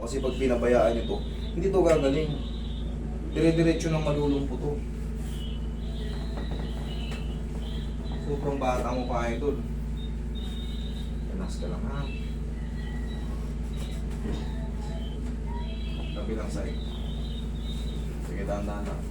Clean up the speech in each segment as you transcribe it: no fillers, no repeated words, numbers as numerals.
Kasi pag pinabayaan nyo to, hindi to gagaling. Dire-diretso ng malulumpo to. Sobrang bata mo pa, idol. Relax ka lang, ha? Kabilang side. Sige, dahan-dahan lang.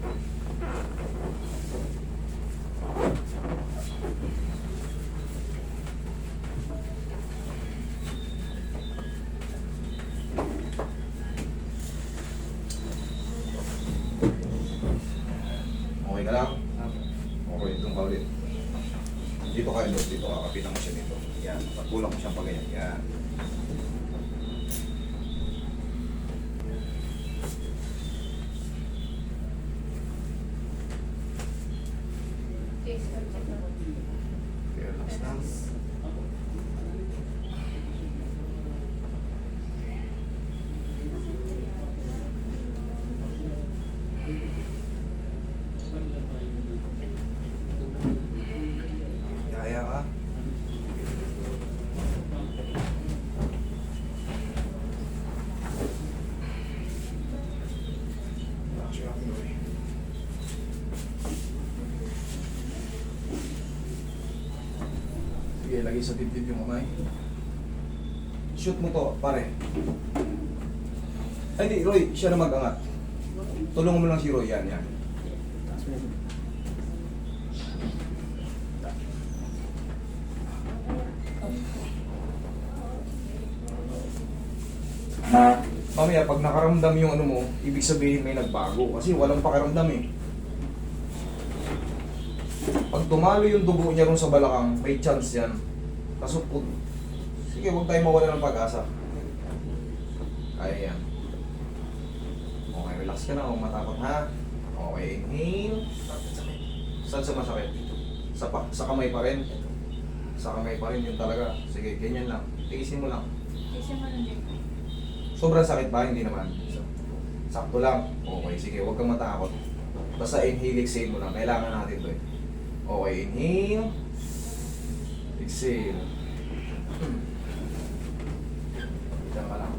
Okay ka lang? Okay, itong ka ulit. Dito kayo, Lord. Dito ka. Kapitan mo siya dito. Yan. Pagkulang mo siyang pag-ganyan. Yan. Okay, relax lang. Kaya ka? Sige, lagay sa dibdib yung kamay. Shoot mo to, pare. Ay, di, Roy, siya na mag-angat. Tulungan mo lang si Roy, yan, yan. Mamaya, pag nakaramdam yung ano mo, ibig sabihin may nagbago. Kasi walang pakiramdam eh. Pag tumalo yung dugo niya ron sa balakang, may chance yan. Kaso po, sige, huwag tayo mawala ng pag-asa. Kaya yan. Okay, relax ka na, huwag matakot ha. Okay, inhale. Saan sa masakit? Sa kamay pa rin. Sa kamay pa rin yun talaga. Sige, ganyan lang. Tiisin mo lang. Kasi mo lang din. Sobrang sakit ba? Hindi naman. Sakto lang. Okay, sige, huwag kang matakot. Basta inhale, exhale mo lang. Kailangan natin to eh. Okay, inhale. Exhale. Diyan ka lang.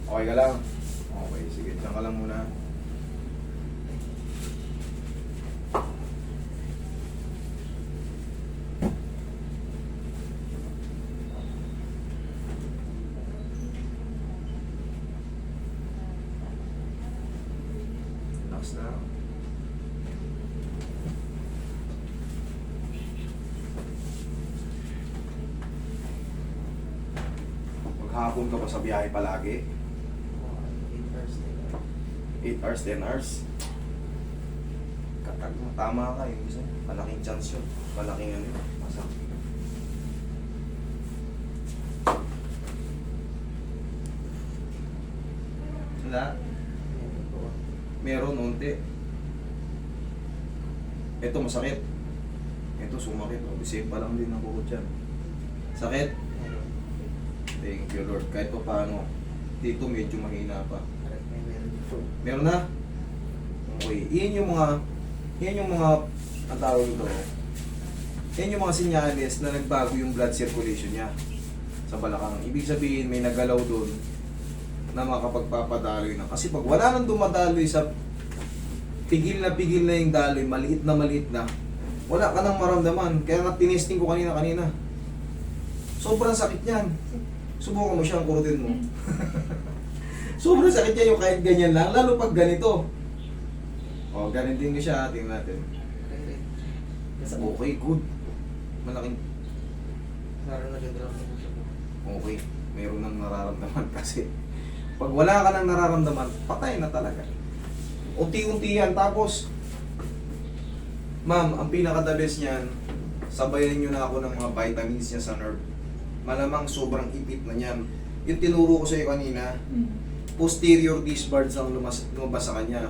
Okay ka lang? Okay, sige. Diyan ka lang muna. Relax na. Maghapon ka pa sa biyahe palagi? 8 hours, 10 hours. Katag mo, tama ka yung isa. Malaking chance yun. Malaking ano yun. Masak. Wala. Meron, unti. Ito masakit. Ito sumakit. Same pa lang din ang bukod dyan. Sakit? Thank you Lord. Kahit pa paano, dito medyo mahina pa. Meron na? Okay. Yan yung mga, ang tawag ito. Yan yung mga senyales na nagbago yung blood circulation niya sa balakang. Ibig sabihin, may nagalaw doon na makapagpapadaloy na. Kasi pag wala nang dumadaloy sa pigil na yung daloy, maliit na, wala ka nang maramdaman. Kaya nga tinesting ko kanina. Sobrang sakit yan. Subukan mo siyang kurutin mo. Sobrang sakit niya yung kahit ganyan lang, lalo pag ganito. O, ganitin ko siya, tingnan natin. Okay, good. Malaking. Okay, meron nang nararamdaman kasi pag wala ka nang nararamdaman, patay na talaga. Unti-unti yan. Tapos, ma'am, ang pinaka-the best niyan, sabayan nyo na ako ng mga vitamins niya sa nerve. Malamang sobrang ipit na niyan. Yung tinuro ko sa iyo kanina, posterior disc bulge ang lumabas sa kanya.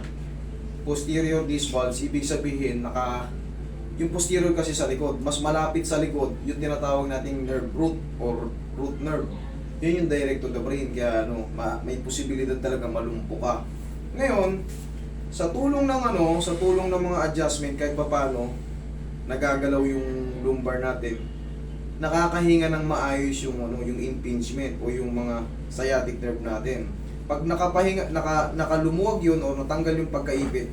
Posterior disc bulge, ibig sabihin, yung posterior kasi sa likod, mas malapit sa likod, yung tinatawag nating nerve root or root nerve. Yun yung direct to the brain, kaya may posibilidad talaga malumpo ka. Ngayon, sa tulong ng mga adjustment, kahit papaano, nagagalaw yung lumbar natin, nakakahinga ng maayos yung ano, yung impingement o yung mga sciatic nerve natin. Pag nakalumuwag yun o natanggal yung pagkaipit,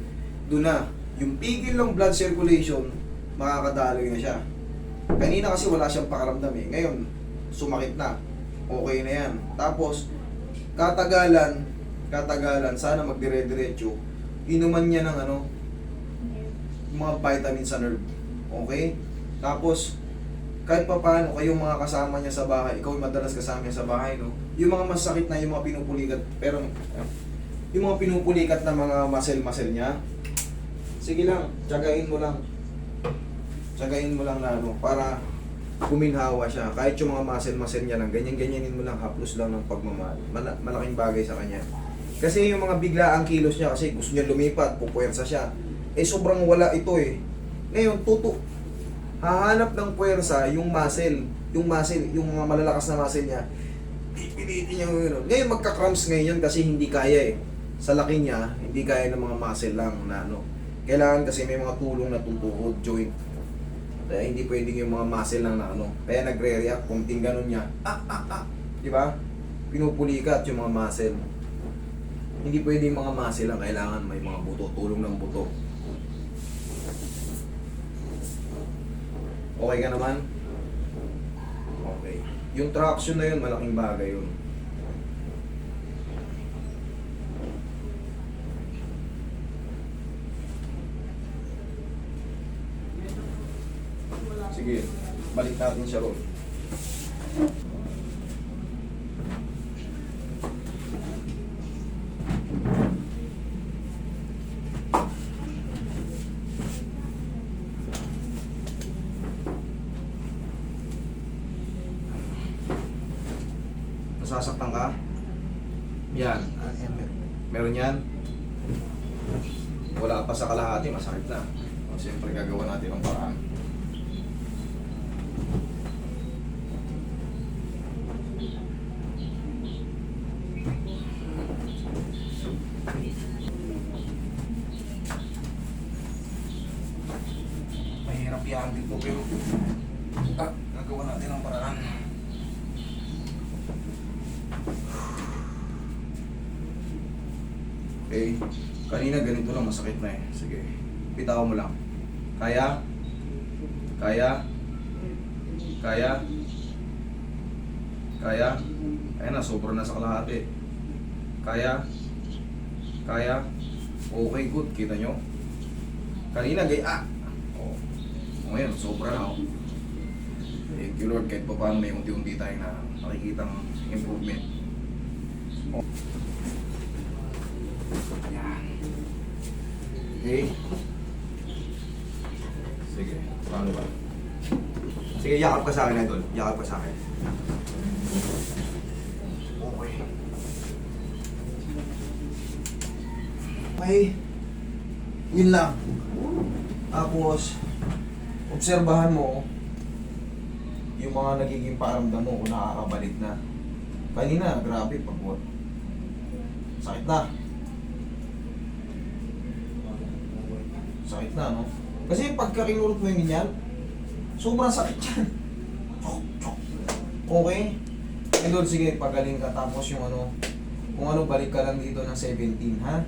doon na yung pigil ng blood circulation, makakadaloy na siya. Kanina kasi wala siyang pakaramdam eh. Ngayon, sumakit na. Okay na yan. Tapos, katagalan, sana magdire-diretso, inuman niya ng ano, mga vitamin sa nerve. Okay? Tapos, kahit pa paano, kayong mga kasama niya sa bahay, ikaw yung madalas kasama niya sa bahay, no? Yung mga masakit na, yung mga pinupulikat, pero, yung mga pinupulikat na mga muscle niya, sige lang, tsagain mo lang. Tsagain mo lang na ano, para kuminhawa siya. Kahit yung mga muscle niya lang, ganyan-ganyanin mo lang, haplos lang ng pagmamahal. Malaking bagay sa kanya. Kasi yung mga biglaang kilos niya, kasi gusto niya lumipat, pupuwersa siya. Eh sobrang wala ito eh. Ngayon, hahanap ng puwersa yung muscle, yung mga malalakas na muscle niya. Pipilitin niya yun. Ngayon magka-cramps ngayon kasi hindi kaya eh. Sa laki niya, hindi kaya ng mga muscle lang na ano. Kailangan kasi may mga tulong na tutuhod, joint. Kaya hindi pwedeng yung mga muscle lang na ano. Kaya nagre-react, kunting ganun niya. Di ba? Pinupulikat yung mga muscle. Hindi pwedeng mga muscle lang, kailangan may mga buto, tulong ng buto. Okay ka naman? Okay. Yung traction na yun, malaking bagay yun. Sige, balik natin siya ron. Nasasaktan ka? Yan. Meron yan? Wala pa sa kalahati, masakit na. O, siyempre gagawa natin ang paraan. Mahirap yan dito pero gagawa natin ang paraan. Okay. Kanina ganito lang, masakit na eh. Sige. Bitaw mo lang. Kaya? Kaya? Kaya? Kaya? Ayan na, sobra na sa kalahati. Kaya? Kaya? Okay, good. Kita nyo? Kanina, Oh. Ngayon, sobra na oh. Thank you Lord, kahit pa paano may unti-unti tayong nakikitang improvement. Oh. Yan. Okay. Sige, paano ba? Sige, yakap ka sa akin, idol. Yakap ka sa akin. Okay. Okay. Yun lang. Tapos, obserbahan mo yung mga nagiging paramdam mo kung nakakabalik na. Kanina, grabe, pagbuhat. Sakit na. Sakit na, no? Kasi pagka kinurot mo yung ganyan, sobrang sakit yan. Okay? Idol, sige, pagaling ka. Tapos yung ano, kung ano, balik ka lang dito ng 17, ha?